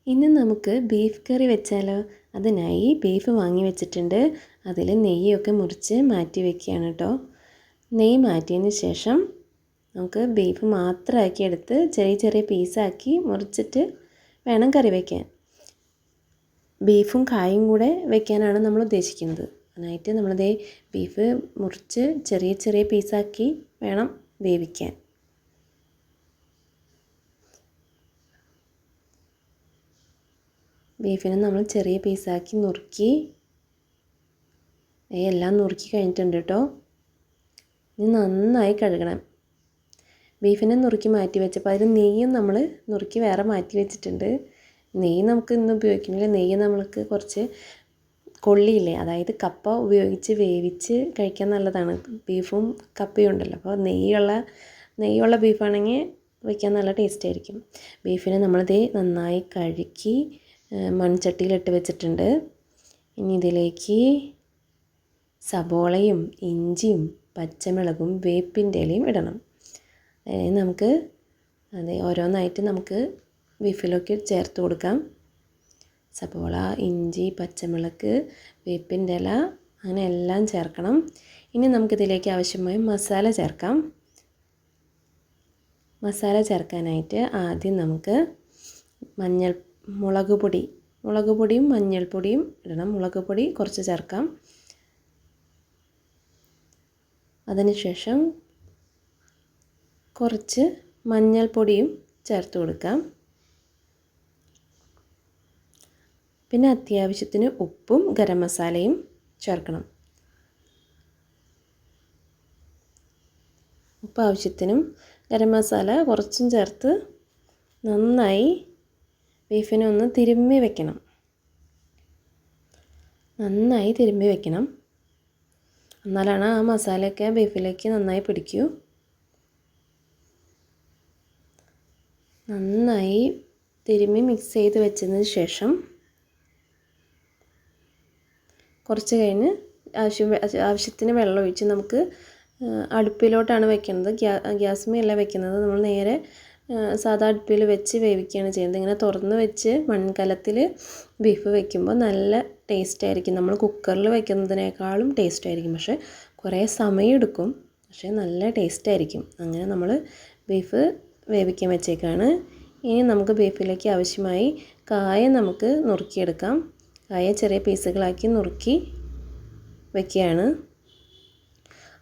ഇന്ന് നമുക്ക് ബീഫ് കറി വെച്ചാലോ? അതിനായി ബീഫ് വാങ്ങി വെച്ചിട്ടുണ്ട്. അതിൽ നെയ്യൊക്കെ മുറിച്ച് മാറ്റി വെക്കുകയാണ് കേട്ടോ. നെയ്യ് മാറ്റിയതിന് ശേഷം നമുക്ക് ബീഫ് മാത്രമാക്കി എടുത്ത് ചെറിയ ചെറിയ പീസാക്കി മുറിച്ചിട്ട് വേണം കറി വയ്ക്കാൻ. ബീഫും കായും കൂടെ വെക്കാനാണ് നമ്മൾ ഉദ്ദേശിക്കുന്നത്. അതിനായിട്ട് നമ്മളിതേ ബീഫ് മുറിച്ച് ചെറിയ ചെറിയ പീസാക്കി വേണം വേവിക്കാൻ. ബീഫിനെ നമ്മൾ ചെറിയ പീസാക്കി നുറുക്കി എല്ലാം നുറുക്കി കഴിഞ്ഞിട്ടുണ്ട് കേട്ടോ. ഇനി നന്നായി കഴുകണം. ബീഫിനെ നുറുക്കി മാറ്റി വെച്ചപ്പോൾ അതിൽ നെയ്യും നമ്മൾ നുറുക്കി വേറെ മാറ്റി വെച്ചിട്ടുണ്ട്. നെയ്യ് നമുക്ക് ഇന്ന് ഉപയോഗിക്കുന്നില്ല. നെയ്യ് നമ്മൾക്ക് കുറച്ച് കൊള്ളിയില്ലേ, അതായത് കപ്പ ഉപയോഗിച്ച് വേവിച്ച് കഴിക്കാൻ നല്ലതാണ്. ബീഫും കപ്പയും ഉണ്ടല്ലോ, അപ്പോൾ നെയ്യുള്ള ബീഫാണെങ്കിൽ വയ്ക്കാൻ നല്ല ടേസ്റ്റ് ആയിരിക്കും. ബീഫിനെ നമ്മളിത് നന്നായി കഴുകി മൺചട്ടിയിലിട്ട് വെച്ചിട്ടുണ്ട്. ഇനി ഇതിലേക്ക് സബോളയും ഇഞ്ചിയും പച്ചമുളകും വേപ്പിൻ്റെ ഇലയും ഇടണം. നമുക്ക് ഓരോന്നായിട്ട് നമുക്ക് ബീഫിലേക്ക് ചേർത്ത് കൊടുക്കാം. സബോള, ഇഞ്ചി, പച്ചമുളക്, വേപ്പിൻ്റെ ഇല, അങ്ങനെ എല്ലാം ചേർക്കണം. ഇനി നമുക്കിതിലേക്ക് ആവശ്യമായ മസാല ചേർക്കാം. മസാല ചേർക്കാനായിട്ട് ആദ്യം നമുക്ക് മുളക് പൊടിയും മഞ്ഞൾപ്പൊടിയും ഇടണം. മുളക് പൊടി കുറച്ച് ചേർക്കാം. അതിനുശേഷം കുറച്ച് മഞ്ഞൾപ്പൊടിയും ചേർത്ത് കൊടുക്കാം. പിന്നെ അത്യാവശ്യത്തിന് ഉപ്പും ഗരം മസാലയും ചേർക്കണം. ഉപ്പ് ആവശ്യത്തിനും ഗരം മസാല കുറച്ചും ചേർത്ത് നന്നായി ബീഫിനെ ഒന്ന് തിരുമ്മി വെക്കണം. എന്നാലാണ് ആ മസാലയൊക്കെ ബീഫിലേക്ക് നന്നായി പിടിക്കൂ. നന്നായി തിരുമ്മി മിക്സ് ചെയ്ത് വെച്ചതിന് ശേഷം കുറച്ച് കഴിഞ്ഞ് ആവശ്യത്തിന് വെള്ളം ഒഴിച്ച് നമുക്ക് അടുപ്പിലോട്ടാണ് വെക്കുന്നത്. ഗ്യാസ്മേലല്ല വെക്കുന്നത്. നമ്മൾ നേരെ സാധാ അടുപ്പിൽ വെച്ച് വേവിക്കുകയാണ് ചെയ്യുന്നത്. ഇങ്ങനെ തുറന്ന് വെച്ച് മൺകലത്തിൽ ബീഫ് വെക്കുമ്പോൾ നല്ല ടേസ്റ്റ് ആയിരിക്കും. നമ്മൾ കുക്കറിൽ വെക്കുന്നതിനേക്കാളും ടേസ്റ്റ് ആയിരിക്കും. പക്ഷേ കുറേ സമയം എടുക്കും, പക്ഷേ നല്ല ടേസ്റ്റ് ആയിരിക്കും. അങ്ങനെ നമ്മൾ ബീഫ് വേവിക്കാൻ വെച്ചേക്കാണ്. ഇനി നമുക്ക് ബീഫിലേക്ക് ആവശ്യമായി കായ നമുക്ക് നുറുക്കിയെടുക്കാം. കായ ചെറിയ പീസുകളാക്കി നുറുക്കി വെക്കുകയാണ്.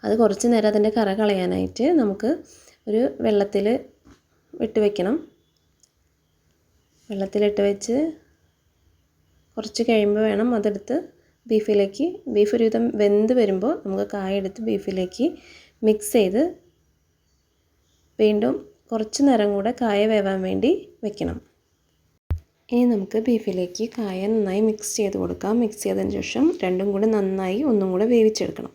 അത് കുറച്ച് നേരം അതിൻ്റെ കറ കളയാനായിട്ട് നമുക്ക് ഒരു വെള്ളത്തിൽ ഇട്ട് വെക്കണം. വെള്ളത്തിലിട്ട് വെച്ച് കുറച്ച് കഴിയുമ്പോൾ വേണം അതെടുത്ത് ബീഫ് ഒരുവിധം വെന്ത് വരുമ്പോൾ നമുക്ക് കായ എടുത്ത് ബീഫിലേക്ക് മിക്സ് ചെയ്ത് വീണ്ടും കുറച്ച് നേരം കൂടെ കായ വേവാൻ വേണ്ടി വെക്കണം. ഇനി നമുക്ക് ബീഫിലേക്ക് കായ നന്നായി മിക്സ് ചെയ്ത് കൊടുക്കാം. മിക്സ് ചെയ്തതിന് ശേഷം രണ്ടും കൂടെ നന്നായി ഒന്നും കൂടെ വേവിച്ചെടുക്കണം.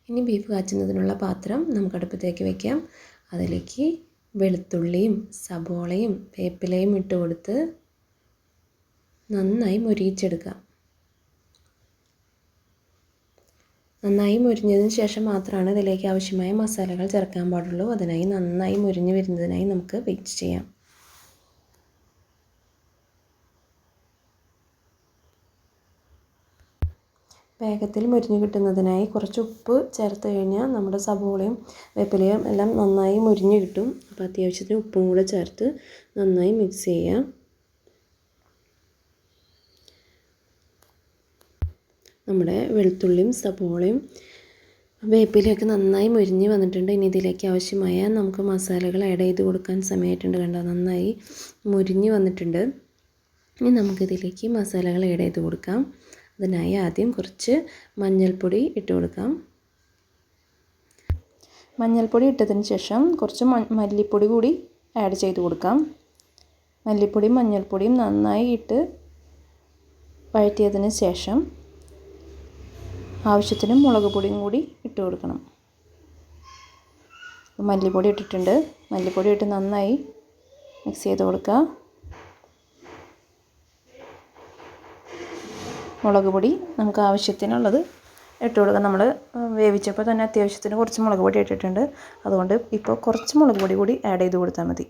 ഇനി ബീഫ് കാച്ചുന്നതിനുള്ള പാത്രം നമുക്ക് അടുപ്പത്തേക്ക് വയ്ക്കാം. അതിലേക്ക് വെളുത്തുള്ളിയും സബോളയും വേപ്പിലയും ഇട്ട് കൊടുത്ത് നന്നായി മൊരിയിച്ചെടുക്കാം. നന്നായി മൊരിഞ്ഞതിന് ശേഷം മാത്രമാണ് ഇതിലേക്ക് ആവശ്യമായ മസാലകൾ ചേർക്കാൻ പാടുള്ളൂ. അതിനായി നന്നായി മൊരിഞ്ഞ് വരുന്നതിനായി നമുക്ക് വെയിറ്റ് ചെയ്യാം. വേഗത്തിൽ മുരിഞ്ഞ് കിട്ടുന്നതിനായി കുറച്ച് ഉപ്പ് ചേർത്ത് കഴിഞ്ഞാൽ നമ്മുടെ സബോളയും വേപ്പിലയും എല്ലാം നന്നായി മുരിഞ്ഞ് കിട്ടും. അപ്പോൾ അത്യാവശ്യത്തിന് ഉപ്പും കൂടെ ചേർത്ത് നന്നായി മിക്സ് ചെയ്യാം. നമ്മുടെ വെളുത്തുള്ളിയും സബോളയും വേപ്പിലയൊക്കെ നന്നായി മുരിഞ്ഞ് വന്നിട്ടുണ്ട്. ഇനി ഇതിലേക്ക് ആവശ്യമായ നമുക്ക് മസാലകൾ ആഡ് ചെയ്ത് കൊടുക്കാൻ സമയമായിട്ടുണ്ട്. കണ്ടോ, നന്നായി മുരിഞ്ഞ് വന്നിട്ടുണ്ട്. ഇനി നമുക്കിതിലേക്ക് മസാലകൾ ആഡ് ചെയ്ത് കൊടുക്കാം. അതിനായി ആദ്യം കുറച്ച് മഞ്ഞൾപ്പൊടി ഇട്ട് കൊടുക്കാം. മഞ്ഞൾപ്പൊടി ഇട്ടതിന് ശേഷം കുറച്ച് മല്ലിപ്പൊടി കൂടി ആഡ് ചെയ്ത് കൊടുക്കാം. മല്ലിപ്പൊടിയും മഞ്ഞൾപ്പൊടിയും നന്നായി ഇട്ട് വഴറ്റിയതിന് ശേഷം ആവശ്യത്തിന് മുളക് പൊടിയും കൂടി ഇട്ട് കൊടുക്കണം. മല്ലിപ്പൊടി ഇട്ടിട്ടുണ്ട്. മല്ലിപ്പൊടി ഇട്ട് നന്നായി മിക്സ് ചെയ്ത് കൊടുക്കുക. മുളക് പൊടി നമുക്ക് ആവശ്യത്തിനുള്ളത് ഇട്ട് കൊടുക്കാം. നമ്മൾ വേവിച്ചപ്പോൾ തന്നെ അത്യാവശ്യത്തിന് കുറച്ച് മുളക് പൊടി ഇട്ടിട്ടുണ്ട്. അതുകൊണ്ട് ഇപ്പോൾ കുറച്ച് മുളക് പൊടി കൂടി ആഡ് ചെയ്ത് കൊടുത്താൽ മതി.